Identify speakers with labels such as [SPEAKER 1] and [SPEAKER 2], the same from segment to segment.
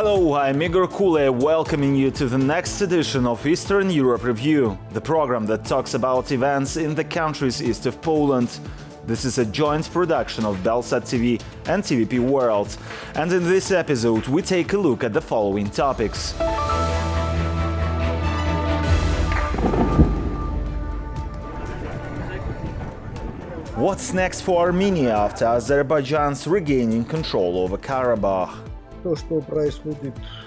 [SPEAKER 1] Hello, I'm Igor Kule, welcoming you to the next edition of Eastern Europe Review, the program that talks about events in the countries east of Poland. This is a joint production of BELSAT TV and TVP World, and in this episode we take a look at the following topics. What's next for Armenia after Azerbaijan's regaining control over Karabakh?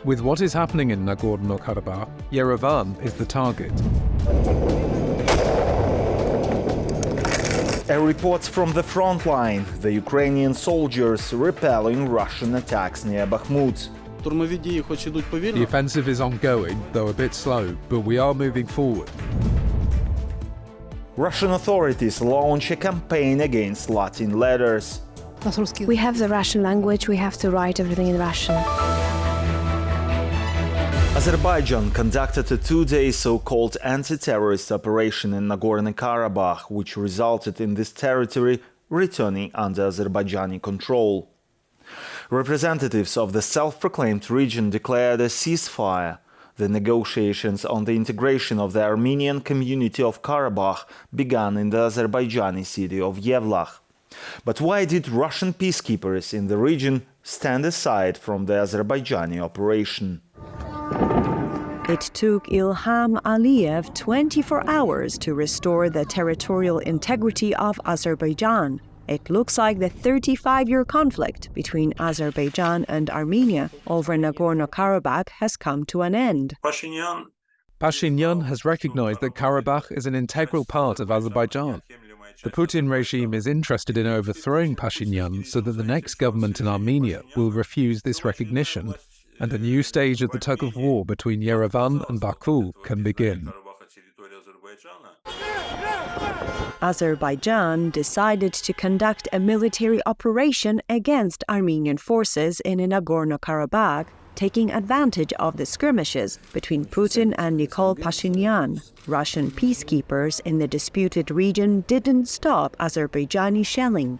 [SPEAKER 2] With what is happening in Nagorno-Karabakh, Yerevan is the target.
[SPEAKER 1] A report from the front line, the Ukrainian soldiers repelling Russian attacks near Bakhmut.
[SPEAKER 2] The offensive is ongoing, though a bit slow, but we are moving forward.
[SPEAKER 1] Russian authorities launch a campaign against Latin letters.
[SPEAKER 3] We have the Russian language, we have to write everything in Russian.
[SPEAKER 1] Azerbaijan conducted a two-day so-called anti-terrorist operation in Nagorno-Karabakh, which resulted in this territory returning under Azerbaijani control. Representatives of the self-proclaimed region declared a ceasefire. The negotiations on the integration of the Armenian community of Karabakh began in the Azerbaijani city of Yevlakh. But why did Russian peacekeepers in the region stand aside from the Azerbaijani operation?
[SPEAKER 4] It took Ilham Aliyev 24 hours to restore the territorial integrity of Azerbaijan. It looks like the 35-year conflict between Azerbaijan and Armenia over Nagorno-Karabakh has come to an end.
[SPEAKER 2] Pashinyan has recognized that Karabakh is an integral part of Azerbaijan. The Putin regime is interested in overthrowing Pashinyan so that the next government in Armenia will refuse this recognition, and a new stage of the tug-of-war between Yerevan and Baku can begin.
[SPEAKER 4] Azerbaijan decided to conduct a military operation against Armenian forces in Nagorno-Karabakh, taking advantage of the skirmishes between Putin and Nikol Pashinyan. Russian peacekeepers in the disputed region didn't stop Azerbaijani shelling.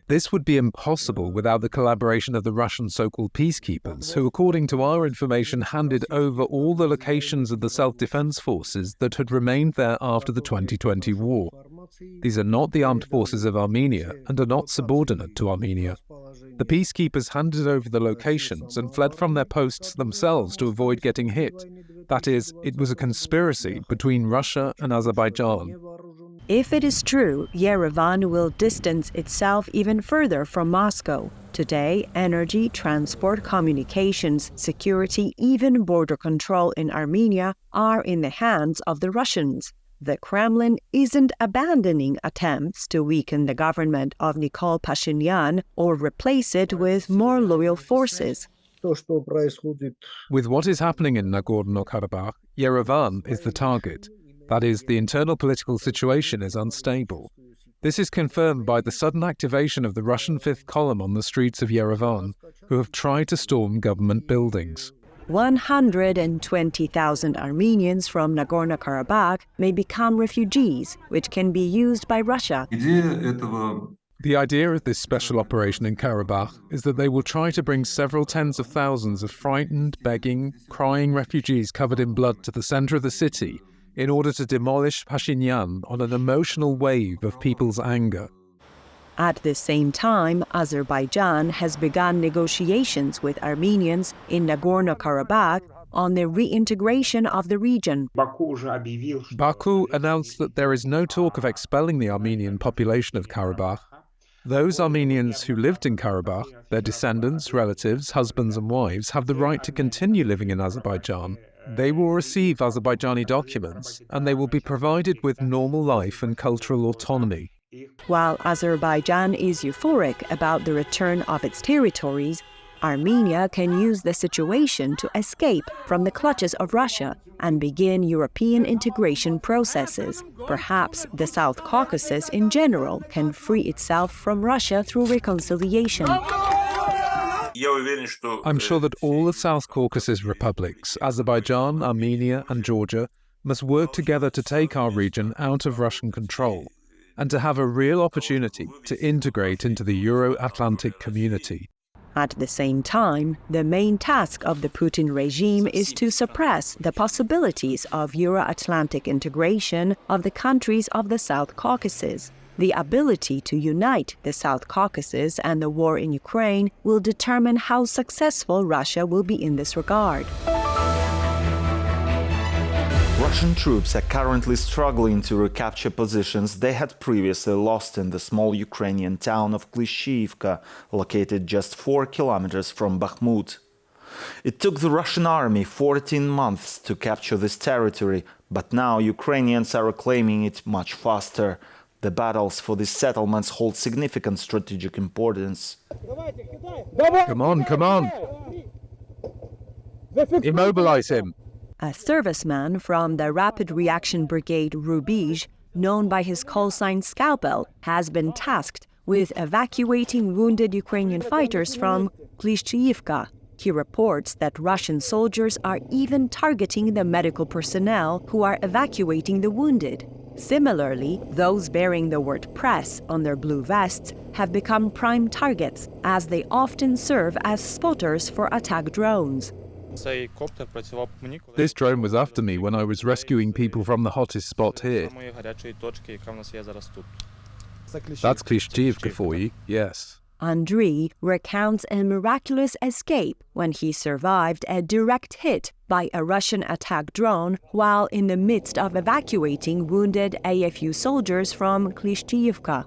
[SPEAKER 2] This would be impossible without the collaboration of the Russian so-called peacekeepers, who, according to our information, handed over all the locations of the self-defense forces that had remained there after the 2020 war. These are not the armed forces of Armenia and are not subordinate to Armenia. The peacekeepers handed over the locations and fled from their posts themselves to avoid getting hit. That is, it was a conspiracy between Russia and Azerbaijan.
[SPEAKER 4] If it is true, Yerevan will distance itself even further from Moscow. Today, energy, transport, communications, security, even border control in Armenia are in the hands of the Russians. The Kremlin isn't abandoning attempts to weaken the government of Nikol Pashinyan or replace it with more loyal forces.
[SPEAKER 2] With what is happening in Nagorno-Karabakh, Yerevan is the target. That is, the internal political situation is unstable. This is confirmed by the sudden activation of the Russian Fifth Column on the streets of Yerevan, who have tried to storm government buildings.
[SPEAKER 4] 120,000 Armenians from Nagorno-Karabakh may become refugees, which can be used by Russia.
[SPEAKER 2] The idea of this special operation in Karabakh is that they will try to bring several tens of thousands of frightened, begging, crying refugees covered in blood to the center of the city in order to demolish Pashinyan on an emotional wave of people's anger.
[SPEAKER 4] At the same time, Azerbaijan has begun negotiations with Armenians in Nagorno-Karabakh on the reintegration of the region.
[SPEAKER 2] Baku announced that there is no talk of expelling the Armenian population of Karabakh. Those Armenians who lived in Karabakh, their descendants, relatives, husbands and wives, have the right to continue living in Azerbaijan. They will receive Azerbaijani documents, and they will be provided with normal life and cultural autonomy.
[SPEAKER 4] While Azerbaijan is euphoric about the return of its territories, Armenia can use the situation to escape from the clutches of Russia and begin European integration processes. Perhaps the South Caucasus in general can free itself from Russia through reconciliation.
[SPEAKER 2] I'm sure that all the South Caucasus republics, Azerbaijan, Armenia and Georgia, must work together to take our region out of Russian control and to have a real opportunity to integrate into the Euro-Atlantic community.
[SPEAKER 4] At the same time, the main task of the Putin regime is to suppress the possibilities of Euro-Atlantic integration of the countries of the South Caucasus. The ability to unite the South Caucasus and the war in Ukraine will determine how successful Russia will be in this regard.
[SPEAKER 1] Russian troops are currently struggling to recapture positions they had previously lost in the small Ukrainian town of Klishchiivka, located just 4 kilometers from Bakhmut. It took the Russian army 14 months to capture this territory, but now Ukrainians are reclaiming it much faster. The battles for these settlements hold significant strategic importance.
[SPEAKER 2] Come on, come on! Immobilize him!
[SPEAKER 4] A serviceman from the Rapid Reaction Brigade Rubizh, known by his call sign Scalpel, has been tasked with evacuating wounded Ukrainian fighters from Klishchiivka. He reports that Russian soldiers are even targeting the medical personnel who are evacuating the wounded. Similarly, those bearing the word press on their blue vests have become prime targets, as they often serve as spotters for attack drones.
[SPEAKER 2] This drone was after me when I was rescuing people from the hottest spot here. That's Klishchiivka for you, yes.
[SPEAKER 4] Andriy recounts a miraculous escape when he survived a direct hit by a Russian attack drone while in the midst of evacuating wounded AFU soldiers from Klishchiivka.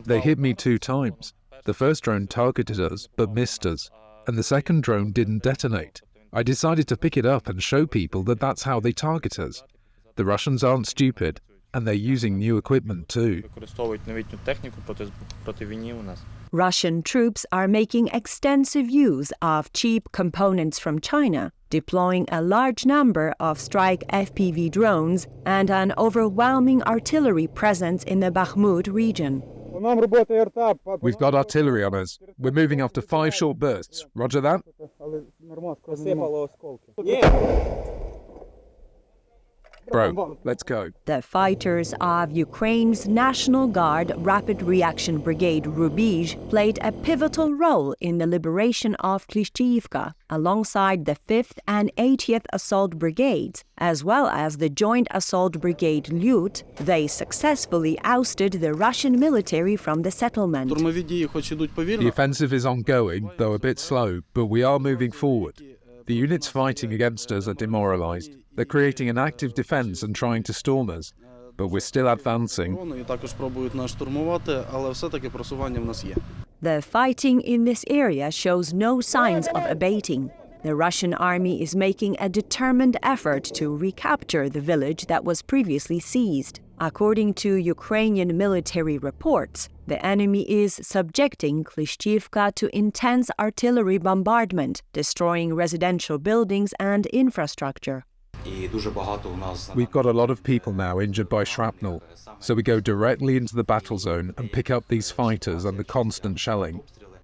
[SPEAKER 2] They hit me 2 times. The first drone targeted us, but missed us, and the second drone didn't detonate. I decided to pick it up and show people that that's how they target us. The Russians aren't stupid, and they're using new equipment too.
[SPEAKER 4] Russian troops are making extensive use of cheap components from China, deploying a large number of strike FPV drones and an overwhelming artillery presence in the Bakhmut region.
[SPEAKER 2] We've got artillery on us. We're moving after 5 short bursts. Roger that? Bro, let's go.
[SPEAKER 4] The fighters of Ukraine's National Guard Rapid Reaction Brigade Rubizh played a pivotal role in the liberation of Klishchiivka, alongside the 5th and 80th Assault Brigades, as well as the Joint Assault Brigade Lyut. They successfully ousted the Russian military from the settlement.
[SPEAKER 2] The offensive is ongoing, though a bit slow, but we are moving forward. The units fighting against us are demoralized. They're creating an active defense and trying to storm us, but we're still advancing.
[SPEAKER 4] The fighting in this area shows no signs of abating. The Russian army is making a determined effort to recapture the village that was previously seized. According to Ukrainian military reports, the enemy is subjecting Klishchiivka to intense artillery bombardment, destroying residential buildings and infrastructure.
[SPEAKER 2] We've got a lot of people now injured by shrapnel, so we go directly into the battle zone and pick up these fighters under constant shelling.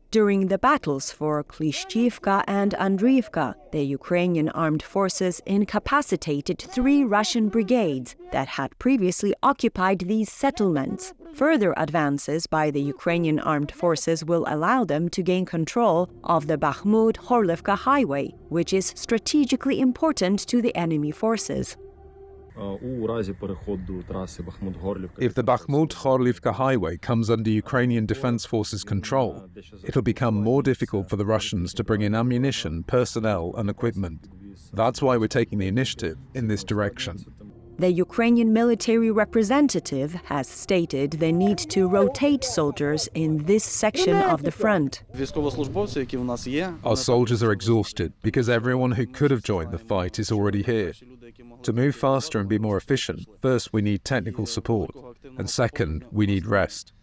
[SPEAKER 4] During the battles for Klishchiivka and Andriivka, the Ukrainian armed forces incapacitated 3 Russian brigades that had previously occupied these settlements. Further advances by the Ukrainian armed forces will allow them to gain control of the Bakhmut-Horlivka highway, which is strategically important to the enemy forces.
[SPEAKER 2] If the Bakhmut-Horlivka highway comes under Ukrainian Defense Forces control, it'll become more difficult for the Russians to bring in ammunition, personnel and equipment. That's why we're taking the initiative in this direction.
[SPEAKER 4] The Ukrainian military representative has stated they need to rotate soldiers in this section of the front.
[SPEAKER 2] Our soldiers are exhausted because everyone who could have joined the fight is already here. To move faster and be more efficient, first we need technical support, and second, we need rest.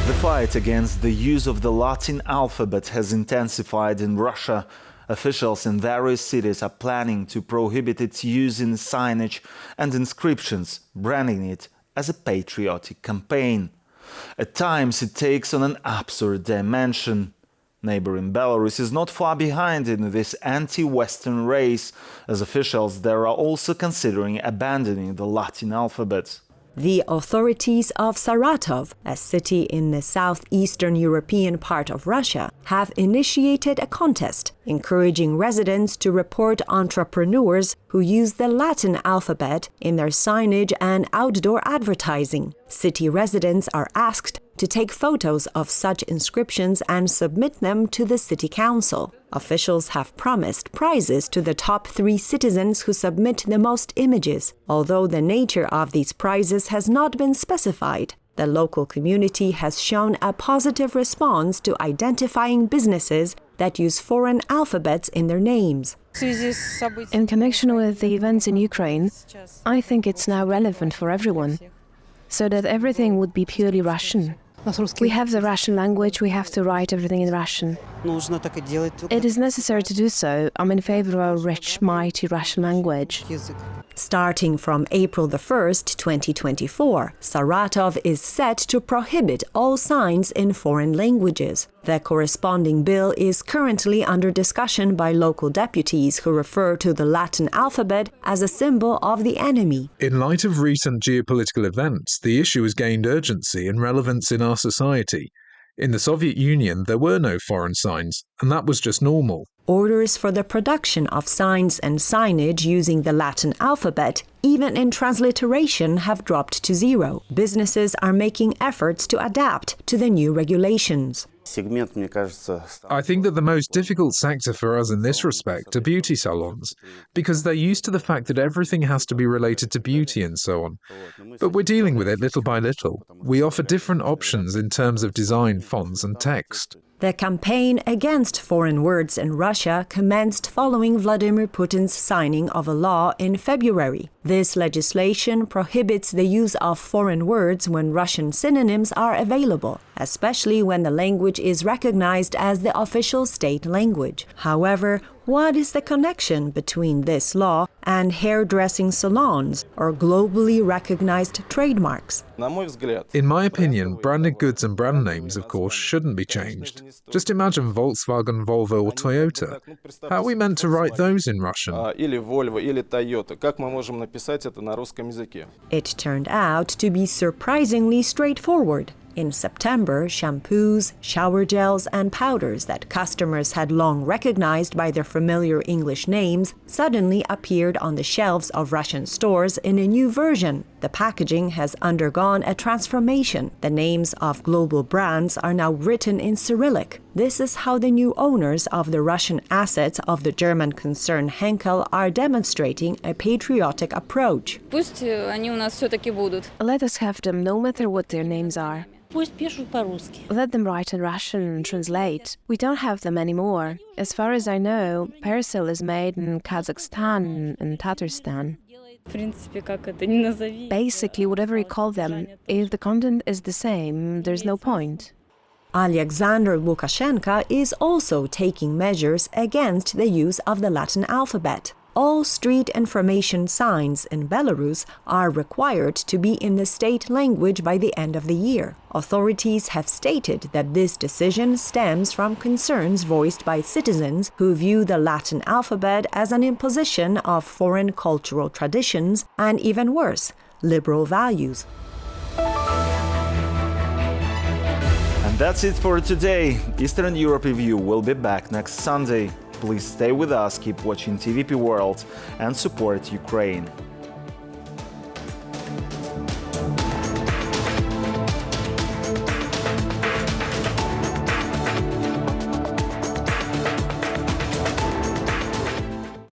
[SPEAKER 1] The fight against the use of the Latin alphabet has intensified in Russia. Officials in various cities are planning to prohibit its use in signage and inscriptions, branding it as a patriotic campaign. At times it takes on an absurd dimension. Neighboring Belarus is not far behind in this anti-Western race, as officials there are also considering abandoning the Latin alphabet.
[SPEAKER 4] The authorities of Saratov, a city in the southeastern European part of Russia, have initiated a contest encouraging residents to report entrepreneurs who use the Latin alphabet in their signage and outdoor advertising. City residents are asked to take photos of such inscriptions and submit them to the city council. Officials have promised prizes to the top 3 citizens who submit the most images, although the nature of these prizes has not been specified. The local community has shown a positive response to identifying businesses that use foreign alphabets in their names.
[SPEAKER 3] In connection with the events in Ukraine, I think it's now relevant for everyone, so that everything would be purely Russian. We have the Russian language, we have to write everything in Russian. It is necessary to do so. I'm in favor of a rich, mighty Russian language.
[SPEAKER 4] Starting from April the 1st, 2024, Saratov is set to prohibit all signs in foreign languages. The corresponding bill is currently under discussion by local deputies who refer to the Latin alphabet as a symbol of the enemy.
[SPEAKER 2] In light of recent geopolitical events, the issue has gained urgency and relevance in our society. In the Soviet Union, there were no foreign signs, and that was just normal.
[SPEAKER 4] Orders for the production of signs and signage using the Latin alphabet, even in transliteration, have dropped to zero. Businesses are making efforts to adapt to the new regulations.
[SPEAKER 2] I think that the most difficult sector for us in this respect are beauty salons, because they're used to the fact that everything has to be related to beauty and so on. But we're dealing with it little by little. We offer different options in terms of design, fonts and text.
[SPEAKER 4] The campaign against foreign words in Russia commenced following Vladimir Putin's signing of a law in February. This legislation prohibits the use of foreign words when Russian synonyms are available, especially when the language is recognized as the official state language. However, what is the connection between this law and hairdressing salons or globally recognized trademarks?
[SPEAKER 2] In my opinion, branded goods and brand names, of course, shouldn't be changed. Just imagine Volkswagen, Volvo or Toyota. How are we meant to write those in Russian?
[SPEAKER 4] It turned out to be surprisingly straightforward. In September, shampoos, shower gels, and powders that customers had long recognized by their familiar English names suddenly appeared on the shelves of Russian stores in a new version. The packaging has undergone a transformation. The names of global brands are now written in Cyrillic. This is how the new owners of the Russian assets of the German concern Henkel are demonstrating a patriotic approach.
[SPEAKER 3] Let us have them, no matter what their names are. Let them write in Russian and translate. We don't have them anymore. As far as I know, Persil is made in Kazakhstan and Tatarstan. Basically, whatever you call them, if the content is the same, there's no point.
[SPEAKER 4] Alexander Lukashenko is also taking measures against the use of the Latin alphabet. All street information signs in Belarus are required to be in the state language by the end of the year. Authorities have stated that this decision stems from concerns voiced by citizens who view the Latin alphabet as an imposition of foreign cultural traditions and, even worse, liberal values.
[SPEAKER 1] And that's it for today. Eastern Europe Review will be back next Sunday. Please stay with us, keep watching TVP World, and support Ukraine.